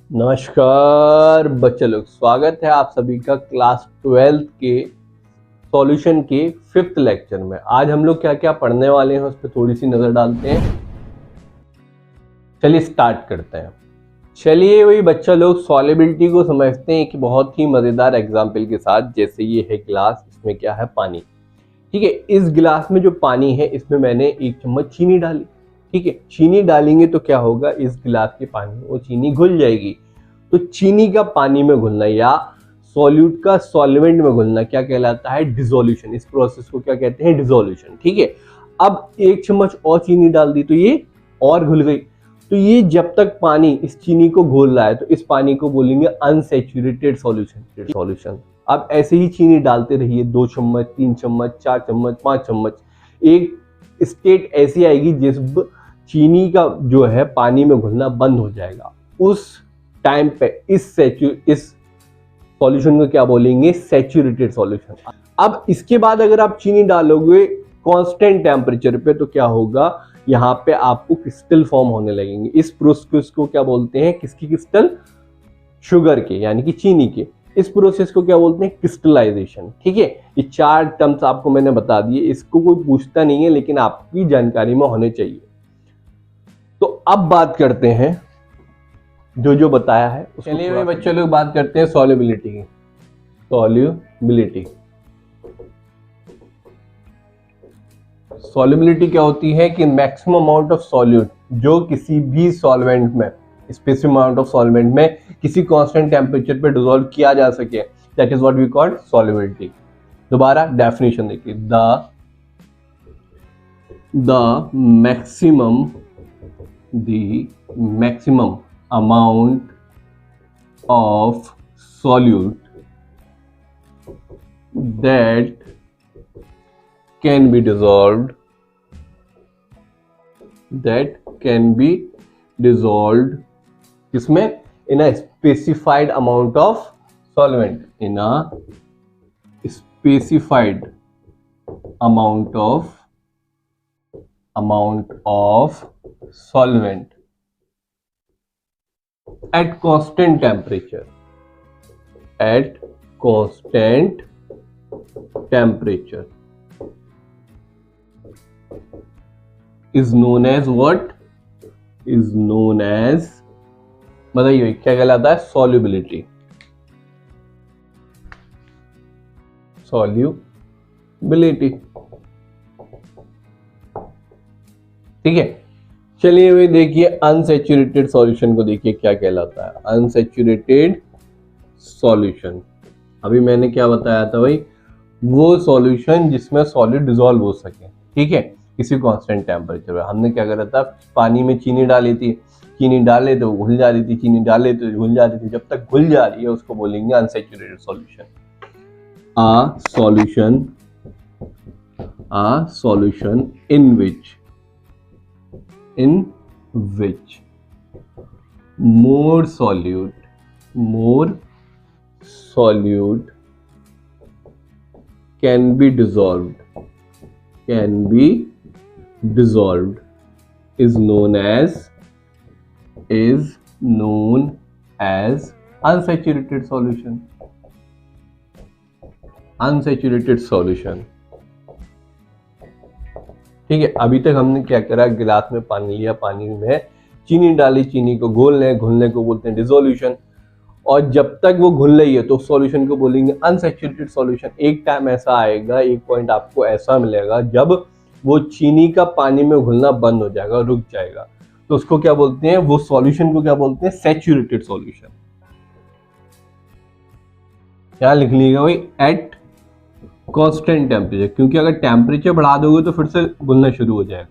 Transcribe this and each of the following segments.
नमस्कार बच्चे लोग, स्वागत है आप सभी का क्लास 12th के सॉल्यूशन के 5th लेक्चर में। आज हम लोग क्या क्या पढ़ने वाले हैं उस पर थोड़ी सी नजर डालते हैं। चलिए स्टार्ट करते हैं। चलिए वही बच्चा लोग सॉल्युबिलिटी को समझते हैं कि बहुत ही मजेदार एग्जाम्पल के साथ। जैसे ये है गिलास, इसमें क्या है, पानी। ठीक है, इस गिलास में जो पानी है इसमें मैंने 1 चम्मच चीनी डाली। ठीक है, चीनी डालेंगे तो क्या होगा, इस गिलास के पानी में वो चीनी घुल जाएगी। तो चीनी का पानी में घुलना या सॉल्यूट का सॉल्वेंट में घुलना क्या कहलाता है, डिसोल्यूशन। इस प्रोसेस को क्या कहते हैं, डिसोल्यूशन। ठीक है, अब 1 चम्मच और चीनी डाल दी तो ये और घुल गई। तो ये जब तक पानी इस चीनी को घोल रहा है तो इस पानी को बोलेंगे अनसैचुरेटेड सॉल्यूशन। अब ऐसे ही चीनी डालते रहिए, 2 चम्मच, 3 चम्मच, 4 चम्मच, 5 चम्मच। एक स्टेट ऐसी आएगी जिस चीनी का जो है पानी में घुलना बंद हो जाएगा। उस टाइम पे इस सॉल्यूशन को क्या बोलेंगे, सैचुरेटेड सॉल्यूशन। अब इसके बाद अगर आप चीनी डालोगे कांस्टेंट टेम्परेचर पे तो क्या होगा, यहाँ पे आपको क्रिस्टल फॉर्म होने लगेंगे। इस प्रोसेस को क्या बोलते हैं, किसकी क्रिस्टल, शुगर के यानी कि चीनी के। इस प्रोसेस को क्या बोलते हैं, क्रिस्टलाइजेशन। ठीक है, ये 4 टर्म्स आपको मैंने बता दिए, इसको कोई पूछता नहीं है लेकिन आपकी जानकारी में होने चाहिए। तो अब बात करते हैं जो बताया है। चलिए भाई बच्चों लोग बात करते हैं सॉल्युबिलिटी की। सॉल्युबिलिटी क्या होती है कि मैक्सिमम अमाउंट ऑफ सॉल्यूट जो किसी भी सॉल्वेंट में, स्पेसिफिक अमाउंट ऑफ सॉल्वेंट में किसी कांस्टेंट टेम्परेचर पे डिसॉल्व किया जा सके, that is what we call solubility. दोबारा डेफिनेशन देखिए, the maximum amount of solute that can be dissolved किसमें, in a specified amount of solvent, in a specified amount of solvent at constant temperature is known as what, is known as, बताइए क्या कहलाता है, solubility। ठीक है, चलिए भाई देखिए अनसैचुरेटेड सॉल्यूशन को देखिए क्या कहलाता है, अनसैचुरेटेड सॉल्यूशन। अभी मैंने क्या बताया था भाई, वो सॉल्यूशन जिसमें सॉलिड डिसॉल्व हो सके। ठीक है, किसी कांस्टेंट टेम्परेचर पे। हमने क्या करा था, पानी में चीनी डाली थी, चीनी डाले तो घुल जा रही थी, चीनी डाले तो घुल जा रही थी। जब तक घुल जा रही है उसको बोलेंगे unsaturated solution. a solution in which more solute can be dissolved is known as unsaturated solution। ठीक है, अभी तक हमने क्या करा, गिलास में पानी लिया, पानी में चीनी डाली, चीनी को घुलने को बोलते हैं डिसोल्यूशन। और जब तक वो घुल रही है तो सॉल्यूशन को बोलेंगे अनसैचुरेटेड सॉल्यूशन। एक टाइम ऐसा आएगा, एक पॉइंट आपको ऐसा मिलेगा जब वो चीनी का पानी में घुलना बंद हो जाएगा, रुक जाएगा, तो उसको क्या बोलते हैं, वो सॉल्यूशन को क्या बोलते हैं, सैचुरेटेड सॉल्यूशन। क्या लिख लीजिएगा भाई, एट कांस्टेंट टेम्परेचर, क्योंकि अगर टेम्परेचर बढ़ा दोगे तो फिर से घुलना शुरू हो जाएगा।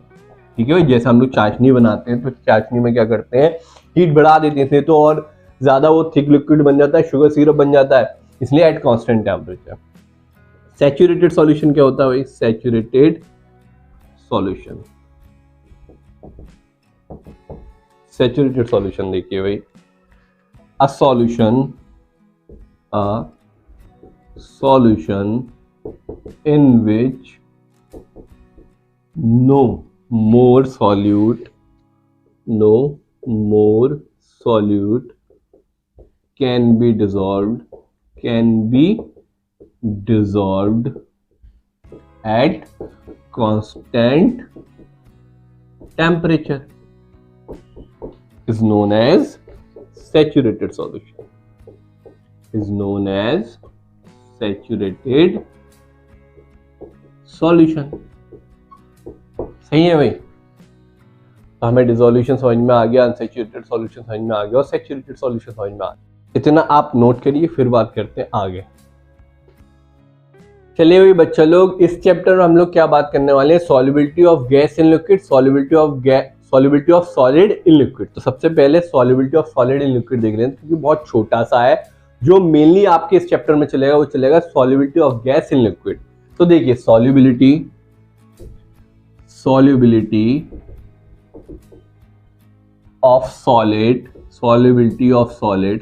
ठीक है भाई, जैसे हम लोग चाशनी बनाते हैं तो चाशनी में क्या करते हैं, हीट बढ़ा देते हैं तो और ज्यादा वो थिक लिक्विड बन जाता है, शुगर सिरप बन जाता है, इसलिए at constant temperature. Saturated solution क्या होता है भाई, सैचुरेटेड सॉल्यूशन देखिए भाई, a solution in which no more solute can be dissolved at constant temperature is known as saturated solution. Is known as saturated solution. सही है भाई? तो हमें डिसोल्यूशन समझ में आ गया, अनसैचुरेटेड सॉल्यूशन समझ में आ गया और सैचुरेटेड सॉल्यूशन समझ में आ गया। इतना आप नोट करिए, फिर बात करते हैं आगे। चलिए भाई बच्चा लोग, इस चैप्टर में हम लोग क्या बात करने वाले हैं? Solubility of gas in liquid, solubility of solid in liquid. तो सबसे पहले solubility of solid in liquid देख लें, क्योंकि बहुत छोटा सा है। जो मेनली आपके इस चैप्टर में चलेगा वो चलेगा solubility of gas in liquid. तो देखिए सॉल्युबिलिटी ऑफ सॉलिड,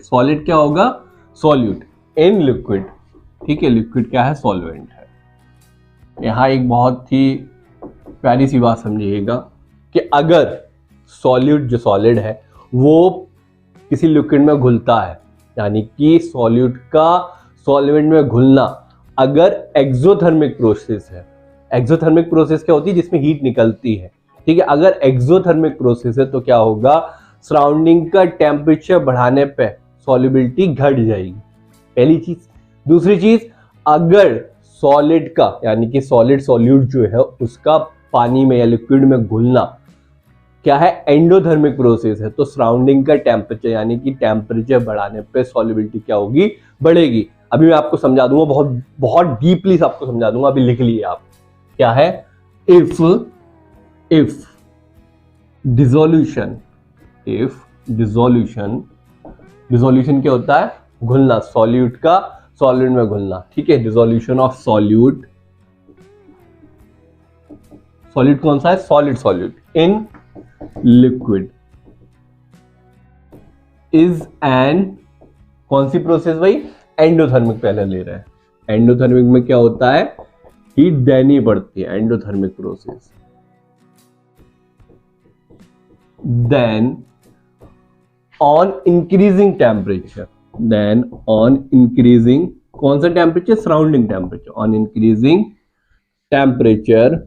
सॉलिड क्या होगा? Solute in liquid. ठीक है, लिक्विड क्या है? सॉल्वेंट है। यहां एक बहुत ही प्यारी सी बात समझिएगा कि अगर सॉल्यूट जो सॉलिड है वो किसी लिक्विड में घुलता है, यानी कि सॉल्यूट का सॉल्वेंट में घुलना अगर एक्सोथर्मिक प्रोसेस है। एक्सोथर्मिक प्रोसेस क्या होती है? जिसमें हीट निकलती है। ठीक है, अगर एक्सोथर्मिक प्रोसेस है तो क्या होगा? सराउंडिंग का टेम्परेचर बढ़ाने पे सॉल्युबिलिटी घट जाएगी, पहली चीज। दूसरी चीज, अगर सॉलिड का यानी कि सॉलिड सॉल्यूट जो है उसका पानी में या लिक्विड में घुलना क्या है? एंडोथर्मिक प्रोसेस है। तो सराउंडिंग का टेम्परेचर यानी कि टेम्परेचर बढ़ाने पे सॉल्युबिलिटी क्या होगी? बढ़ेगी। अभी मैं आपको समझा दूंगा, बहुत बहुत डीपली आपको समझा दूंगा, अभी लिख लिए आप। क्या है? इफ डिसोल्यूशन क्या होता है? घुलना, सॉल्यूट का सॉलिड में घुलना। ठीक है, डिसोल्यूशन ऑफ सॉल्यूट कौन सा है? Solute in liquid is an, कौन सी प्रोसेस भाई? एंडोथर्मिक पहले ले रहे हैं। एंडोथर्मिक में क्या होता है? हीट देनी पड़ती है, endothermic process. Then on increasing temperature, कौन सा temperature? Surrounding temperature. On increasing temperature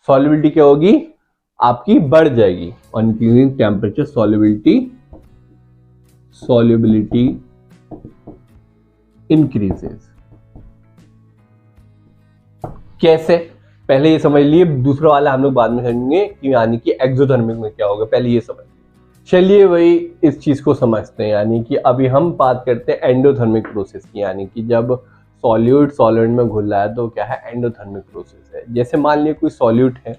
solubility क्या होगी? आपकी बढ़ जाएगी। On increasing temperature solubility increases. कैसे? पहले ये समझ लिए, दूसरा वाला हम लोग बाद में समझेंगे कि यानी कि एक्सोथर्मिक में क्या होगा, पहले ये समझ। चलिए भाई इस चीज को समझते हैं, यानी कि अभी हम बात करते हैं एंडोथर्मिक प्रोसेस की, यानी कि जब सॉल्यूट सॉलिड में घुल रहा है तो क्या है? एंडोथर्मिक प्रोसेस है। जैसे मान लिया कोई सॉल्यूट है,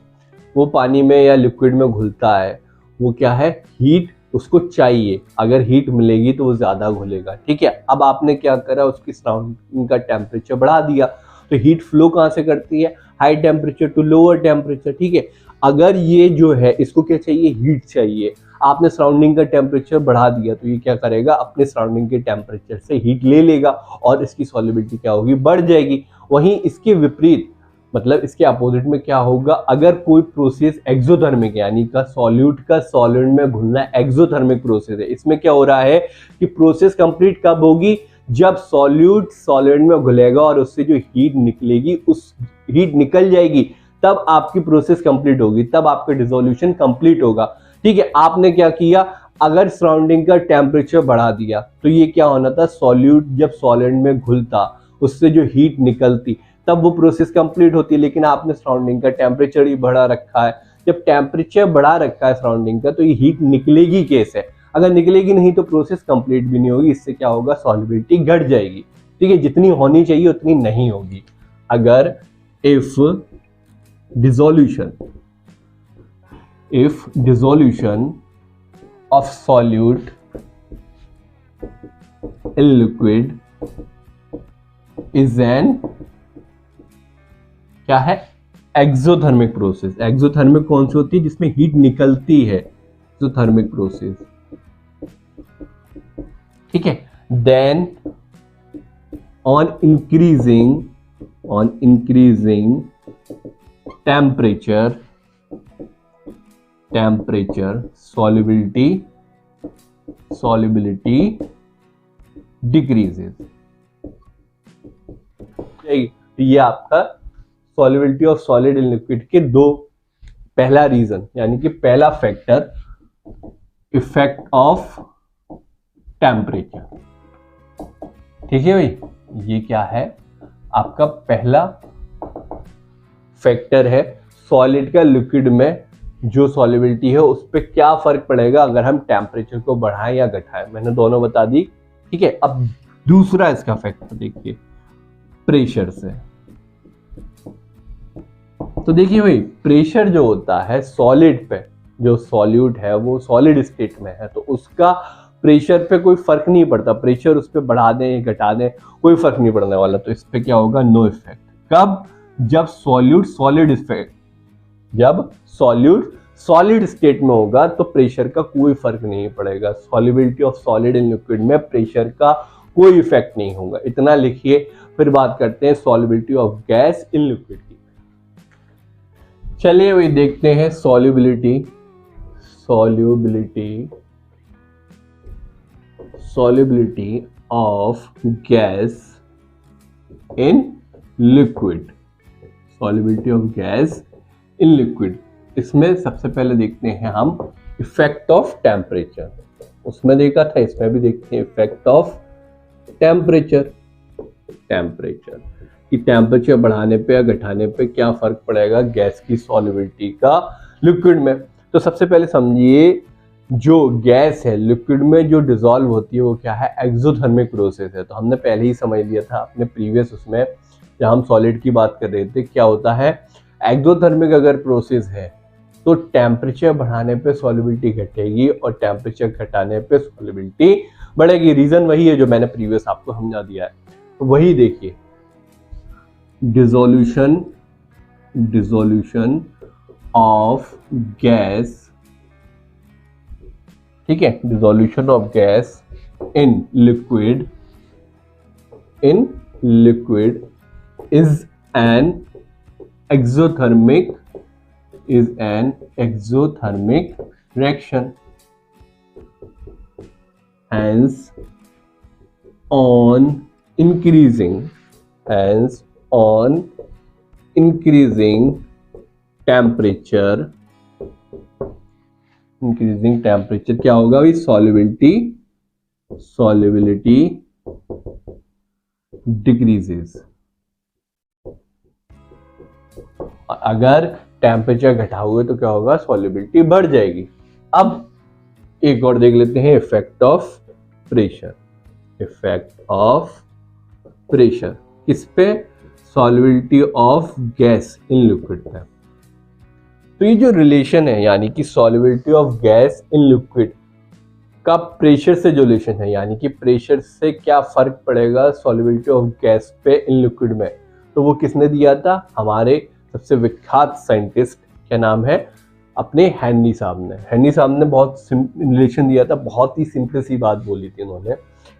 वो पानी में या लिक्विड में घुलता है, वो क्या है? हीट उसको चाहिए, अगर हीट मिलेगी तो वो ज्यादा घुलेगा। ठीक है, अब आपने क्या करा? उसकी सराउंडिंग का टेम्परेचर बढ़ा दिया, तो हीट फ्लो कहां से करती है? High temperature to lower temperature. ठीक है, अगर ये जो है इसको क्या चाहिए? हीट चाहिए। आपने सराउंडिंग का टेम्परेचर बढ़ा दिया तो ये क्या करेगा? अपने सराउंडिंग के टेम्परेचर से हीट ले लेगा और इसकी सॉल्युबिलिटी क्या होगी? बढ़ जाएगी। वहीं इसके विपरीत, मतलब इसके अपोजिट में क्या होगा? अगर कोई प्रोसेस एक्सोथर्मिक यानी का सॉल्यूट का सॉलिड में घुलना एक्सोथर्मिक प्रोसेस है, इसमें क्या हो रहा है कि प्रोसेस कंप्लीट कब होगी? जब सॉल्यूट सॉलिड में घुलेगा और उससे जो हीट निकलेगी, उस हीट निकल जाएगी, तब आपकी प्रोसेस कंप्लीट होगी, तब आपका डिसोल्यूशन कंप्लीट होगा। ठीक है, आपने क्या किया? अगर सराउंडिंग का टेम्परेचर बढ़ा दिया तो ये क्या होना था? सॉल्यूट जब सॉलिड में घुलता, उससे जो हीट निकलती, तब वो प्रोसेस कंप्लीट होती है। लेकिन आपने सराउंडिंग का टेम्परेचर ही बढ़ा रखा है। जब टेम्परेचर बढ़ा रखा है सराउंडिंग का, तो ये हीट निकलेगी कैसे? अगर निकलेगी नहीं तो प्रोसेस कंप्लीट भी नहीं होगी। इससे क्या होगा? सॉल्युबिलिटी घट जाएगी। ठीक है, जितनी होनी चाहिए उतनी नहीं होगी। अगर if dissolution of solute in liquid is an क्या है? Exothermic process. एक्सोथर्मिक कौन सी होती है? जिसमें हीट निकलती है, एक्सोथर्मिक प्रोसेस। ठीक है, then on increasing temperature solubility solubility decreases। ये आपका solubility of solid in liquid के दो, पहला रीजन यानी कि पहला फैक्टर इफेक्ट ऑफ टेम्परेचर। ठीक है भाई, ये क्या है आपका पहला फैक्टर है सॉलिड का लिक्विड में जो सॉल्युबिलिटी है उस पर क्या फर्क पड़ेगा अगर हम टेम्परेचर को बढ़ाएं या घटाएं। मैंने दोनों बता दी। ठीक है, अब दूसरा इसका फैक्टर देखिए प्रेशर से। तो देखिए भाई, प्रेशर जो होता है सॉलिड पे, जो सॉल्यूट है वो सॉलिड स्टेट में है तो उसका प्रेशर पे कोई फर्क नहीं पड़ता। प्रेशर उस पर बढ़ा दें घटा दें कोई फर्क नहीं पड़ने वाला। तो इस पे क्या होगा, नो इफेक्ट। कब, जब सॉल्यूट सॉलिड इफेक्ट, जब सॉल्यूट सॉलिड स्टेट में होगा तो प्रेशर का कोई फर्क नहीं पड़ेगा। Solubility of solid in liquid में प्रेशर का कोई इफेक्ट नहीं होगा। इतना लिखिए। फिर बात करते हैं solubility of gas in liquid की। चलिए वही देखते हैं solubility of gas in liquid. Solubility of gas in liquid, इसमें सबसे पहले देखते हैं हम इफेक्ट ऑफ टेम्परेचर। उसमें देखा था, इसमें भी देखते हैं इफेक्ट ऑफ टेम्परेचर। कि टेम्परेचर बढ़ाने पे या घटाने पे क्या फर्क पड़ेगा गैस की सॉल्युबिलिटी का लिक्विड में। तो सबसे पहले समझिए, जो गैस है लिक्विड में जो डिसॉल्व होती है वो क्या है, एक्सोथर्मिक प्रोसेस है। तो हमने पहले ही समझ लिया था अपने प्रीवियस उसमें जब हम सॉलिड की बात कर रहे थे, क्या होता है एक्सोथर्मिक अगर प्रोसेस है तो टेम्परेचर बढ़ाने पे सॉल्युबिलिटी घटेगी और टेम्परेचर घटाने पे सॉल्युबिलिटी बढ़ेगी। रीजन वही है जो मैंने प्रीवियस आपको समझा दिया है। तो वही देखिए, डिसोल्यूशन ऑफ गैस, ठीक है, dissolution of gas in liquid is an exothermic reaction. Hence on increasing temperature क्या होगा भाई, solubility decreases। अगर टेम्परेचर घटाओगे तो क्या होगा, सॉल्युबिलिटी बढ़ जाएगी। अब एक और देख लेते हैं इफेक्ट ऑफ प्रेशर किस पे, solubility of gas in liquid पे। तो ये जो रिलेशन है यानी कि solubility of gas in liquid का प्रेशर से जो रिलेशन है, यानी कि प्रेशर से क्या फर्क पड़ेगा सॉल्युबिलिटी ऑफ गैस पे इन लिक्विड में, तो वो किसने दिया था, हमारे सबसे विख्यात साइंटिस्ट, क्या नाम है अपने, हेनरी साहब ने बहुत रिलेशन दिया था। बहुत ही सिंपल सी बात बोली थी उन्होंने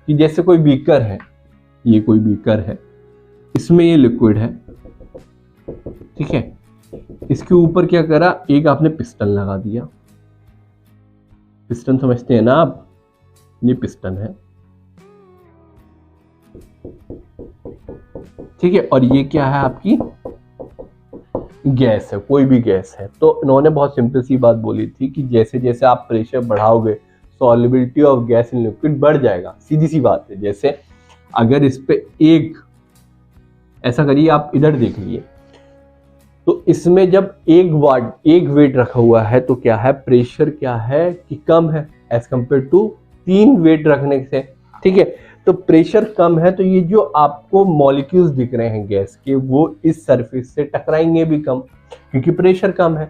कि जैसे कोई बीकर है, ये कोई बीकर है, इसमें ये लिक्विड है, ठीक है, इसके ऊपर क्या करा, एक आपने पिस्टन लगा दिया। पिस्टन समझते हैं ना आप, ये पिस्टन है, ठीक है, और ये क्या है आपकी गैस है, कोई भी गैस है। तो इन्होंने बहुत सिंपल सी बात बोली थी कि जैसे जैसे आप प्रेशर बढ़ाओगे solubility of gas in liquid बढ़ जाएगा। सीधी सी बात है। जैसे अगर इस पे एक, ऐसा करिए आप इधर देख लिए, तो इसमें जब एक वेट रखा हुआ है तो क्या है, प्रेशर क्या है कि कम है एज कंपेयर टू 3 वेट रखने से, ठीक है। तो प्रेशर कम है तो ये जो आपको मॉलिक्यूल्स दिख रहे हैं गैस के, वो इस सरफेस से टकराएंगे भी कम, क्योंकि प्रेशर कम है।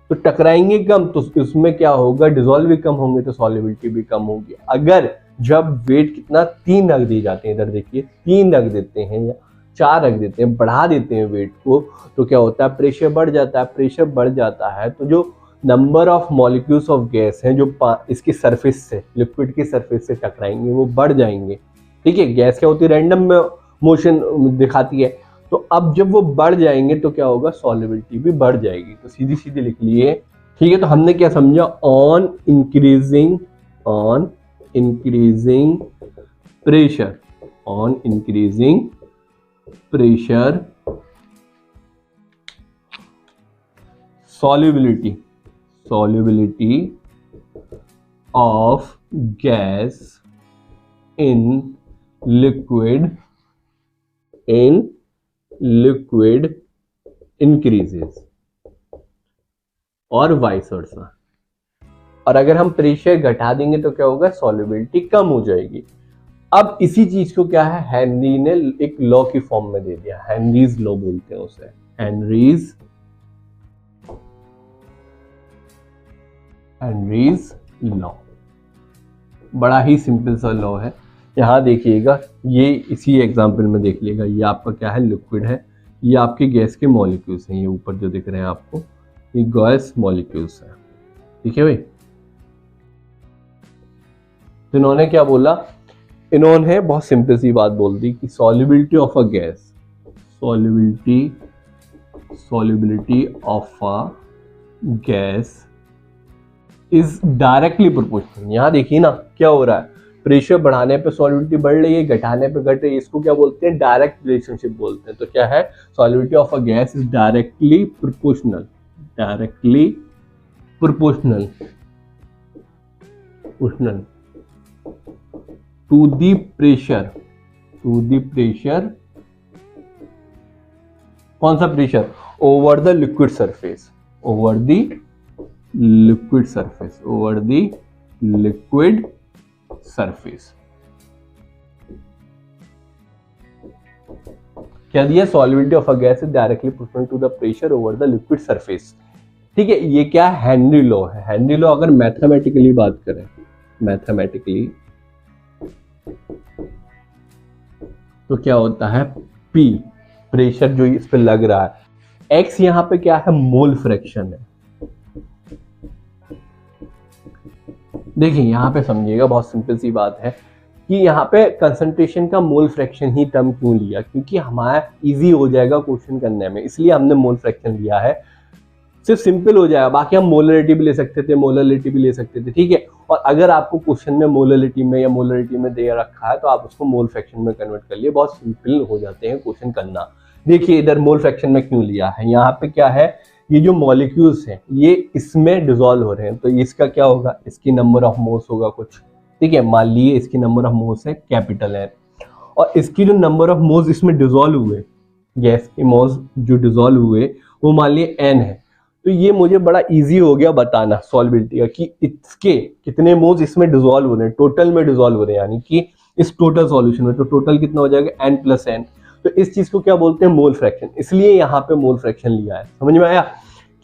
तो टकराएंगे कम तो उसमें क्या होगा, डिसॉल्व भी कम होंगे तो सॉल्युबिलिटी भी कम होगी। अगर जब वेट कितना 3 रख दिए जाते हैं, इधर देखिए 3 रख देते हैं या 4 रख देते हैं, बढ़ा देते हैं वेट को, तो क्या होता है, प्रेशर बढ़ जाता है। प्रेशर बढ़ जाता है तो जो number of molecules of gas हैं जो इसकी सरफेस से, लिक्विड की सरफेस से टकराएंगे, वो बढ़ जाएंगे, ठीक है। गैस क्या होती है, रैंडम मोशन दिखाती है। तो अब जब वो बढ़ जाएंगे तो क्या होगा, सॉल्युबिलिटी भी बढ़ जाएगी। तो सीधी सीधी लिख लिए, ठीक है। तो हमने क्या समझा, on increasing pressure, on increasing pressure solubility of gas in liquid increases और वाइस वर्सा। और अगर हम प्रेशर घटा देंगे तो क्या होगा, सॉल्युबिलिटी कम हो जाएगी। अब इसी चीज को क्या है, हेनरी ने एक लॉ की फॉर्म में दे दिया, हेनरीज लॉ बोलते हैं उसे, हेनरीज लॉ। बड़ा ही सिंपल सा लॉ है। यहां देखिएगा, ये इसी एग्जांपल में देख लीजिएगा, ये आपका क्या है, लिक्विड है, ये आपके गैस के मॉलिक्यूल्स हैं, ये ऊपर जो दिख रहे हैं आपको, ये गैस मॉलिक्यूल्स हैं, ठीक है भाई। तो इन्होंने क्या बोला, इन्होंने बहुत सिंपल सी बात बोल दी कि solubility of a gas, solubility of a gas is directly proportional. यहां देखिए ना क्या हो रहा है, प्रेशर बढ़ाने पे सॉल्युबिलिटी बढ़ रही है, घटाने पे घट रही है, इसको क्या बोलते हैं, डायरेक्ट रिलेशनशिप बोलते हैं। तो क्या है, solubility of a gas is directly proportional to the pressure, कौन सा pressure, over the liquid surface, क्या दिया, solubility of a gas is directly proportional to the pressure over the liquid surface. ठीक है, ये क्या हेनरी लॉ है। Henry law अगर मैथमेटिकली बात करें, तो क्या होता है, P प्रेशर जो इस पे लग रहा है, X यहां पे क्या है, मोल फ्रैक्शन है। देखिए यहां पे समझिएगा, बहुत सिंपल सी बात है कि यहाँ पे कंसंट्रेशन का मोल फ्रैक्शन ही टर्म क्यों लिया, क्योंकि हमारा इजी हो जाएगा क्वेश्चन करने में, इसलिए हमने मोल फ्रैक्शन लिया है, सिर्फ सिंपल हो जाएगा। बाकी हम मोलरिटी भी ले सकते थे, मोलरिटी भी ले सकते थे, ठीक है। और अगर आपको क्वेश्चन में मोलरिटी में या मोलरिटी में दे रखा है तो आप उसको मोल फ्रैक्शन में कन्वर्ट कर लिए, बहुत सिंपल हो जाते हैं क्वेश्चन करना। देखिए इधर मोल फ्रैक्शन में क्यों लिया है, यहाँ पे क्या है, ये जो मॉलिक्यूल्स हैं ये इसमें डिसॉल्व हो रहे हैं, तो इसका क्या होगा, इसकी नंबर ऑफ मोल्स होगा कुछ, ठीक है। मान लिए इसकी नंबर ऑफ मोल्स है कैपिटल N, और इसकी जो नंबर ऑफ मोल्स इसमें डिसॉल्व हुए, गैस के मोल्स जो डिसॉल्व हुए वो मान लिए N है। तो ये मुझे बड़ा इजी हो गया बताना सॉल्युबिलिटी का कि इसके कितने मोल्स इसमें डिसॉल्व हो रहे हैं, टोटल में डिसॉल्व हो रहे हैं, यानी कि इस टोटल सॉल्यूशन में। तो टोटल कितना हो जाएगा, N+N। तो इस चीज को क्या बोलते हैं, मोल फ्रैक्शन, इसलिए यहाँ पे मोल फ्रैक्शन लिया है। समझ में आया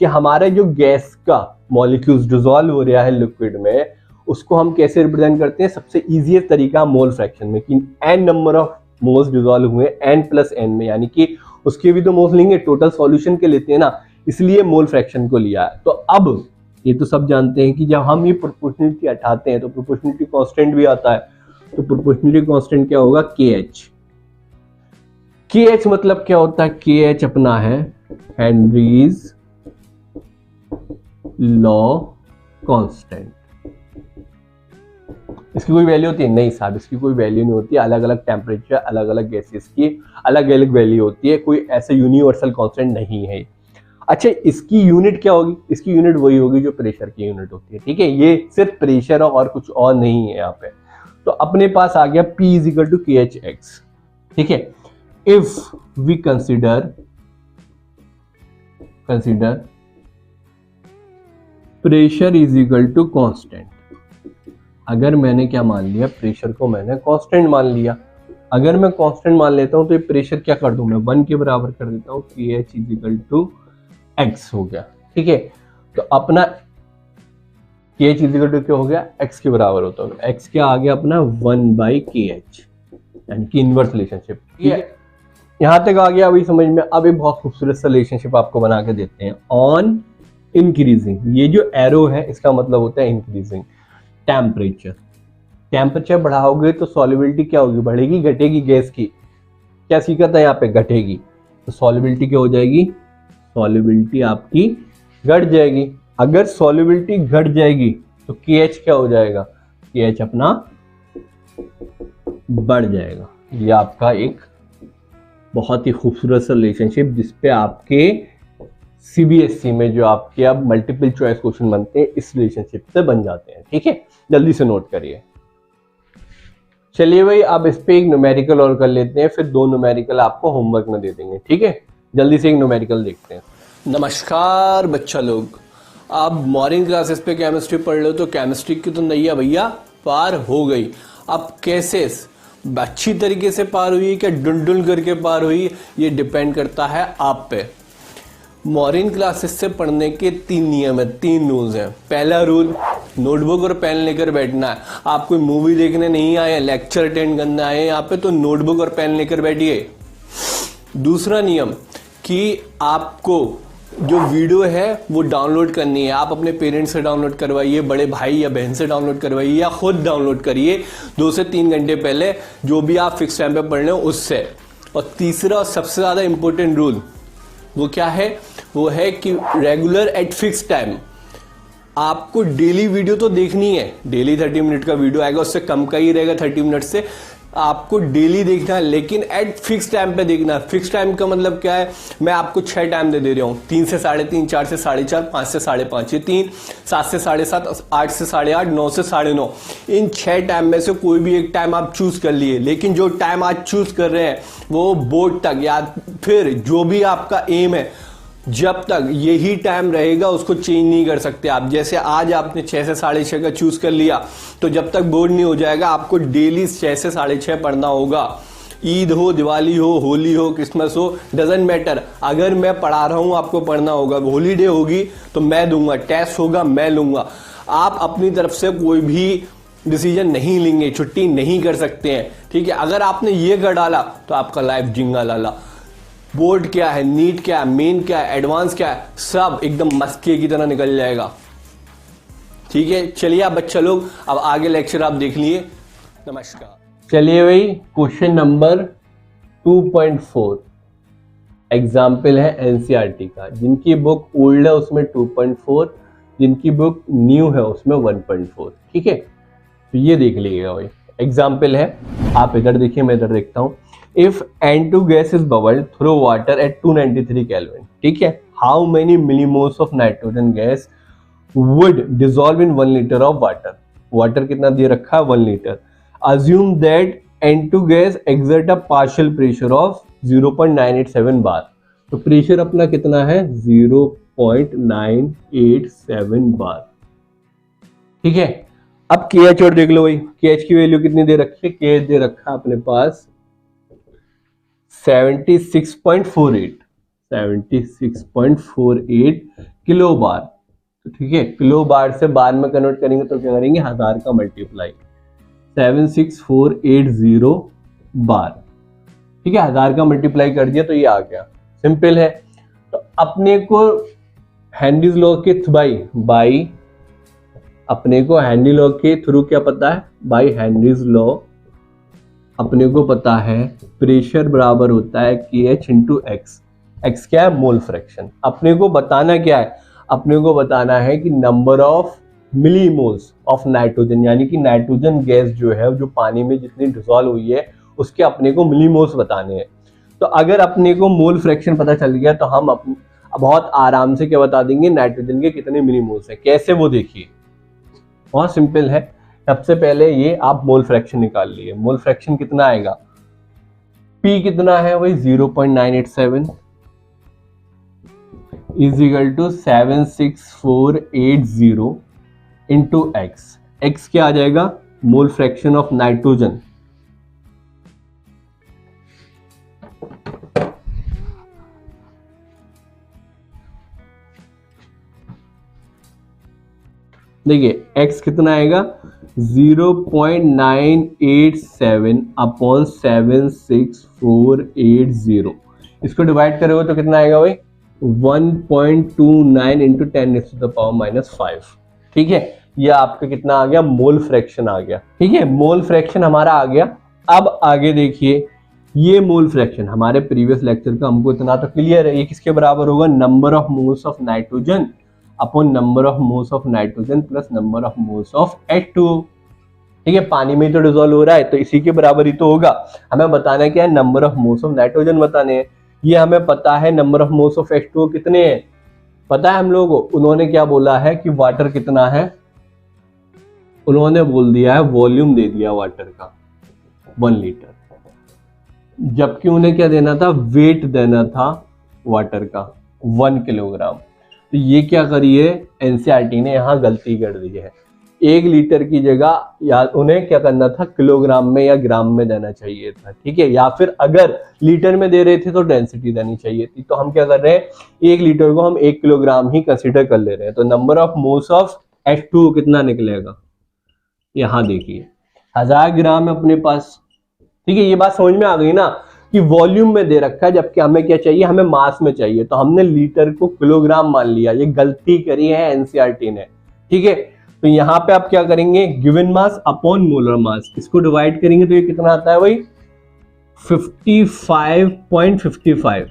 कि हमारे जो गैस का मॉलिक्यूल्स डिसॉल्व हो रहा है लिक्विड में, उसको हम कैसे रिप्रेजेंट करते हैं, सबसे इजीएस्ट तरीका मोल फ्रैक्शन में, कि n number of moles dissolve हुए N+N में, यानी कि उसके भी तो मोल्स लेंगे, टोटल सॉल्यूशन के लेते हैं ना, इसलिए मोल फ्रैक्शन को लिया है। तो अब ये तो सब जानते हैं कि जब हम ये प्रोपोर्शनलिटी हटाते हैं तो प्रोपोर्शनलिटी कांस्टेंट भी आता है। तो प्रोपोर्शनलिटी कांस्टेंट क्या होगा, KH मतलब क्या होता है, KH अपना है हेनरीज लॉ कांस्टेंट। इसकी कोई वैल्यू होती है, नहीं साहब, इसकी कोई वैल्यू नहीं होती। अलग अलग टेम्परेचर, अलग अलग गैसेस की अलग अलग वैल्यू होती है, कोई ऐसे यूनिवर्सल कांस्टेंट नहीं है। अच्छा, इसकी यूनिट क्या होगी, इसकी यूनिट वही होगी जो प्रेशर की यूनिट होती है, ठीक है। ये सिर्फ प्रेशर और कुछ और नहीं है यहाँ पे। तो अपने पास आ गया P = KHX, ठीक है। If we consider pressure = constant, अगर मैंने क्या मान लिया, प्रेशर को मैंने कांस्टेंट मान लिया, अगर मैं कांस्टेंट मान लेता हूं तो ये प्रेशर क्या कर दूं, मैं 1 के बराबर कर देता हूं, KH = X हो गया, ठीक है। तो अपना KH = क्या हो गया, X के बराबर होता है। X क्या आ गया अपना 1/KH, यानी कि इनवर्स रिलेशनशिप, ठीक है। यहां तक आ गया अभी समझ में। अब एक बहुत खूबसूरत सा रिलेशनशिप आपको बना के देते हैं, ऑन इंक्रीजिंग, ये जो एरो है इसका मतलब होता है इंक्रीजिंग टेम्परेचर बढ़ाओगे तो सॉल्युबिलिटी क्या होगी, बढ़ेगी घटेगी, गैस की क्या सीखा था यहाँ पे, घटेगी। तो सॉल्युबिलिटी क्या हो जाएगी, सॉल्युबिलिटी आपकी घट जाएगी। अगर सॉल्युबिलिटी घट जाएगी तो KH क्या हो जाएगा, KH अपना बढ़ जाएगा। ये आपका एक बहुत ही खूबसूरत सा रिलेशनशिप जिसपे आपके सीबीएसई में जो आपके अब मल्टीपल चॉइस क्वेश्चन बनते हैं इस रिलेशनशिप से बन जाते हैं। ठीक है, जल्दी से नोट करिए। चलिए भाई, अब इस पे एक न्यूमेरिकल और कर लेते हैं, फिर 2 न्यूमेरिकल आपको होमवर्क में दे देंगे। ठीक है, जल्दी से एक न्यूमेरिकल देखते हैं। नमस्कार बच्चा लोग, आप मॉर्निंग क्लासेस पे केमिस्ट्री पढ़ लो तो केमिस्ट्री की तो नैया भैया पार हो गई। अब कैसे अच्छी तरीके से पार हुई, क्या डुल करके पार हुई, ये डिपेंड करता है आप पे। मॉर्निंग क्लासेस से पढ़ने के 3 नियम है, 3 रूल्स हैं। पहला रूल, नोटबुक और पेन लेकर बैठना है। आप कोई मूवी देखने नहीं आए, लेक्चर अटेंड करने आए यहाँ पे, तो नोटबुक और पेन लेकर बैठिए। दूसरा नियम कि आपको जो वीडियो है वो डाउनलोड करनी है। आप अपने पेरेंट्स से डाउनलोड करवाइए, बड़े भाई या बहन से डाउनलोड करवाइए, या खुद डाउनलोड करिए 2 से 3 घंटे पहले, जो भी आप फिक्स टाइम पे पढ़ रहे हो उससे। और तीसरा और सबसे ज़्यादा इंपॉर्टेंट रूल वो क्या है, वो है कि रेगुलर एट फिक्स टाइम आपको डेली वीडियो तो देखनी है। डेली 30 मिनट का वीडियो आएगा, उससे कम का ही रहेगा 30 मिनट से, आपको डेली देखना है, लेकिन एट फिक्स टाइम पे देखना है। फिक्स टाइम का मतलब क्या है, मैं आपको 6 टाइम दे रहा हूँ, 3 से 3:30, 4 से 4:30, 5 से 5:30, ये 3, 7 से 7:30, 8 से 8:30, 9 से 9:30। इन 6 टाइम में से कोई भी एक टाइम आप चूज कर लिए, लेकिन जो टाइम आज चूज कर रहे हैं वो बोर्ड तक या फिर जो भी आपका एम है, जब तक यही टाइम रहेगा उसको चेंज नहीं कर सकते आप। जैसे आज आपने 6 से 6:30 का चूज कर लिया, तो जब तक बोर्ड नहीं हो जाएगा आपको डेली 6 से 6:30 पढ़ना होगा। ईद हो, दिवाली हो, होली हो, क्रिसमस हो, डजेंट मैटर। अगर मैं पढ़ा रहा हूं आपको पढ़ना होगा। हॉलीडे होगी तो मैं दूंगा, टेस्ट होगा मैं लूंगा। आप अपनी तरफ से कोई भी डिसीजन नहीं लेंगे, छुट्टी नहीं कर सकते हैं। ठीक है, अगर आपने ये कर डाला तो आपका लाइफ जिंगा लाला। बोर्ड क्या है, नीट क्या है, मेन क्या है, एडवांस क्या है, सब एकदम मस्के की तरह निकल जाएगा। ठीक है, चलिए आप बच्चा लोग अब आगे लेक्चर आप देख लिए। नमस्कार। चलिए भाई, क्वेश्चन नंबर 2.4 एग्जाम्पल है एनसीईआरटी का। जिनकी बुक ओल्ड है उसमें 2.4, जिनकी बुक न्यू है उसमें 1.4। ठीक है, तो ये देख लीजिएगा भाई, एग्जाम्पल है। आप इधर देखिए, मैं इधर देखता हूं। If N2 gas is bubbled through water at 293 Kelvin, ठीक है, how many millimoles of nitrogen gas would dissolve in 1 liter of water? Water कितना दे रखा है, 1 liter. Assume that N2 gas exert a partial pressure of 0.987 bar. तो pressure अपना कितना है, 0.987 बार। ठीक है, अब KH और देख लो भाई, KH की वैल्यू कितनी दे रखी है, KH दे रखा है अपने पास 76.48 किलो बार। तो ठीक है, किलो बार से बार में कन्वर्ट करेंगे तो क्या करेंगे, 1000 का मल्टीप्लाई 76480 बार। ठीक है, 1000 का मल्टीप्लाई कर दिया तो ये आ गया। सिंपल है। तो अपने को हेनरीज लॉ के बाई अपने को हेनरी लॉ के थ्रू क्या पता है, बाई हेनरीज लॉ अपने को पता है प्रेशर बराबर होता है KH इंटू एक्स। एक्स क्या है, मोल फ्रैक्शन। अपने को बताना क्या है, अपने को बताना है कि number of millimoles of nitrogen, यानी कि नाइट्रोजन गैस जो है जो पानी में जितनी डिसॉल्व हुई है उसके अपने को मिलीमोल्स बताने हैं। तो अगर अपने को मोल फ्रैक्शन पता चल गया तो हम बहुत आराम से क्या बता देंगे, नाइट्रोजन के कितने मिलीमोल्स है। कैसे, वो देखिए, बहुत सिंपल है। सबसे पहले ये आप मोल फ्रैक्शन निकाल लिए। मोल फ्रैक्शन कितना आएगा, P कितना है, वही 0.987 is equal to 76480 into x. X क्या आ जाएगा, मोल फ्रैक्शन ऑफ नाइट्रोजन। देखिए x कितना आएगा, 0.987 अपॉन 76480। इसको डिवाइड करोगे तो कितना आएगा भाई, 1.29 इंटू 10⁻⁻5। ठीक है, ये आपका कितना आ गया, मोल फ्रैक्शन आ गया। ठीक है, मोल फ्रैक्शन हमारा आ गया। अब आगे देखिए, ये मोल फ्रैक्शन हमारे प्रीवियस लेक्चर का हमको इतना तो क्लियर है, ये किसके बराबर होगा, number of moles of nitrogen upon number of moles of nitrogen plus number of moles of H2O। ठीक है, पानी में ही तो डिजोल्व हो रहा है, तो इसी के बराबर ही तो होगा। हमें बताना क्या है, number of moles of nitrogen बताने हैं। ये हमें पता है number of moles of H2O कितने हैं, पता है हम लोगों को। उन्होंने क्या बोला है कि वाटर कितना है, उन्होंने बोल दिया है, वॉल्यूम दे दिया वाटर का 1 लीटर, जबकि उन्हें क्या देना था, वेट देना था वाटर का 1 किलोग्राम। तो ये क्या करी है, एनसीईआरटी ने यहाँ गलती कर दी है। 1 लीटर की जगह या उन्हें क्या करना था, किलोग्राम में या ग्राम में देना चाहिए था, ठीक है। या फिर अगर लीटर में दे रहे थे तो डेंसिटी देनी चाहिए थी। तो हम क्या कर रहे हैं, 1 लीटर को हम 1 किलोग्राम ही कंसीडर कर ले रहे हैं। तो number of moles of H2O कितना निकलेगा, यहाँ देखिए 1000 ग्राम है अपने पास, ठीक है। ये बात समझ में आ गई ना कि वॉल्यूम में दे रखा है, जबकि हमें क्या चाहिए, हमें मास में चाहिए। तो हमने लीटर को किलोग्राम मान लिया, ये गलती करी है एनसीईआरटी ने, ठीक है। तो यहाँ पे आप क्या करेंगे, given mass upon molar mass, इसको डिवाइड करेंगे तो ये कितना आता है भाई, 55.55।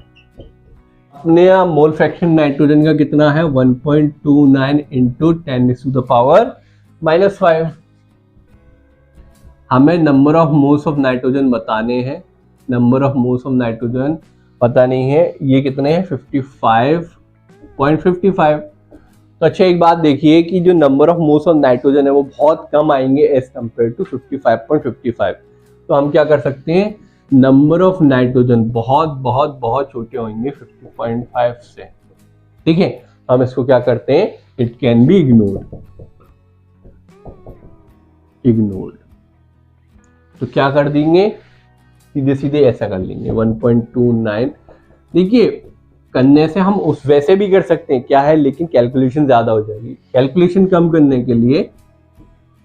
अपने यहाँ मोल फ्रैक्शन नाइट्रोजन का कितना है, 1.29 इंटू 10⁻⁻⁵। हमें number of moles of nitrogen बताने हैं, number of moles of nitrogen पता नहीं है, ये कितने हैं, 55.55। तो अच्छा एक बात देखिए कि जो number of moles of nitrogen है वो बहुत कम आएंगे एज कम्पेयर टू 55.55। तो हम क्या कर सकते हैं, नंबर ऑफ नाइट्रोजन बहुत बहुत बहुत छोटे होंगे 50.5 से, ठीक है। हम इसको क्या करते हैं, इट कैन बी इग्नोर्ड। तो क्या कर देंगे, सीधे सीधे ऐसा कर लेंगे 1.29। देखिए करने से हम उस वैसे भी कर सकते हैं, क्या है, लेकिन कैलकुलेशन ज्यादा हो जाएगी। कैलकुलेशन कम करने के लिए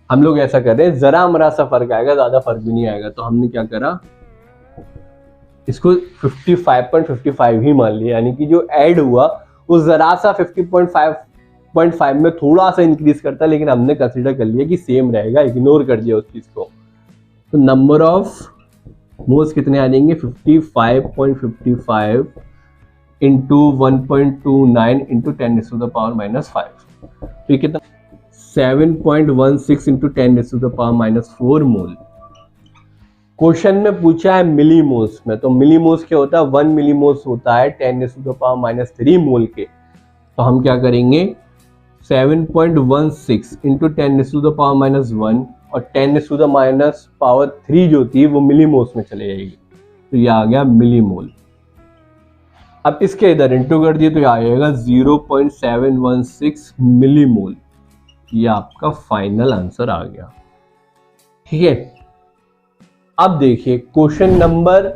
हम लोग ऐसा कर रहे हैं, जरा मरा सा फर्क आएगा, ज्यादा फर्क भी नहीं आएगा। तो हमने क्या करा, इसको 55.55 ही मान लिया, यानी कि जो ऐड हुआ वो जरा सा 50.5 में थोड़ा सा इंक्रीज करता है, लेकिन हमने कंसीडर कर लिया कि सेम रहेगा, इग्नोर कर दिया उस चीज को। तो नंबर ऑफ मोल्स कितने आ जाएंगे, 55.55 इंटू 1.29 इंटू 10⁻⁻⁵। तो ये कितना, 7.16 इंटू 10⁻⁻⁴ मोल। क्वेश्चन में पूछा है मिली मोल्स में, तो मिली मोल्स क्या होता है, 1 मिली मोल्स होता है 10⁻⁻³ मोल के। तो हम क्या करेंगे, 7.16 इंटू 10⁻⁻⁻1 और 10⁻⁻³ जो थी वो मिली मोल्स में चले जाएगी। तो ये आ गया मिली मोल। अब इसके इधर इंटू कर दिए तो ये आ जाएगा 0.716 मिली मोल। ये आपका फाइनल आंसर आ गया, ठीक है। अब देखिए क्वेश्चन नंबर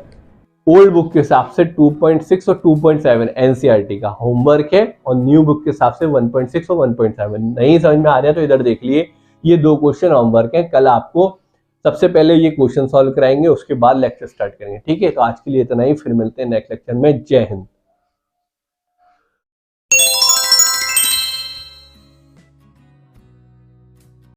ओल्ड बुक के हिसाब से 2.6 और 2.7 एनसीईआरटी का होमवर्क है, और न्यू बुक के हिसाब से 1.6 और 1.7। नहीं समझ में आ रहा है तो इधर देख लिए, ये 2 क्वेश्चन होमवर्क है। कल आपको सबसे पहले ये क्वेश्चन सॉल्व कराएंगे, उसके बाद लेक्चर स्टार्ट करेंगे, ठीक है। तो आज के लिए इतना ही, फिर मिलते हैं नेक्स्ट लेक्चर में। जय हिंद।